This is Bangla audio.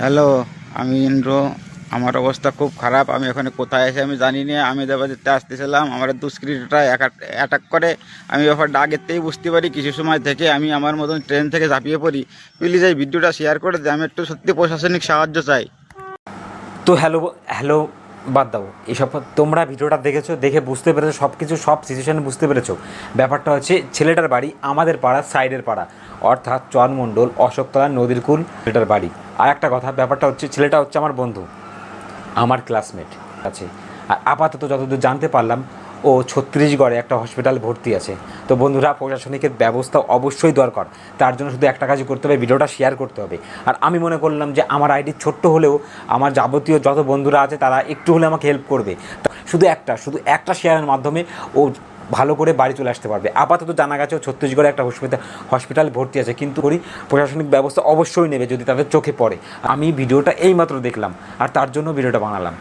হ্যালো, আমি ইন্দ্র। আমার অবস্থা খুব খারাপ। আমি ওখানে কোথায় আছি আমি জানি না। আমি দেবাদিতে আসতেছিলাম, আমার দুষ্কৃতীরা অ্যাটাক করে। আমি ব্যাপারটা আগের থেকেই বুঝতে পারি। কিছু সময় থেকে আমি আমার মতন ট্রেন থেকে ঝাঁপিয়ে পড়ি। প্লিজ এই ভিডিওটা শেয়ার করে দে, আমি একটু সত্যি প্রশাসনিক সাহায্য চাই। তো হ্যালো হ্যালো, বাদ দাও এসব। তোমরা ভিডিওটা দেখেছো, দেখে বুঝতে পেরেছো সব কিছু, সব সিচুয়েশানে বুঝতে পেরেছো। ব্যাপারটা হচ্ছে ছেলেটার বাড়ি আমাদের পাড়া, সাইডের পাড়া, অর্থাৎ চরমণ্ডল অশোকতলা নদীর কুল ছেলেটার বাড়ি। আর একটা কথা, ব্যাপারটা হচ্ছে ছেলেটা হচ্ছে আমার বন্ধু, আমার ক্লাসমেট আছে। আর আপাতত যতদূর জানতে পারলাম, ও ছত্তিশগড়ে একটা হসপিটাল ভর্তি আছে। তো বন্ধুরা, প্রশাসনিকের ব্যবস্থা অবশ্যই দরকার। তার জন্য শুধু একটা কাজই করতে হবে, ভিডিওটা শেয়ার করতে হবে। আর আমি মনে করলাম যে আমার আইডি ছোট্ট হলেও আমার যাবতীয় যত বন্ধুরা আছে তারা একটু হলে আমাকে হেল্প করবে। শুধু একটা শেয়ারের মাধ্যমে ও ভালো করে বাড়ি চলে আসতে পারবে। আপাতত জানা গেছে ও ছত্তিশগড়ে একটা হসপিটাল ভর্তি আছে, কিন্তু প্রশাসনিক ব্যবস্থা অবশ্যই নেবে যদি তাদের চোখে পড়ে। আমি ভিডিওটা এইমাত্র দেখলাম আর তার জন্য ভিডিওটা বানালাম।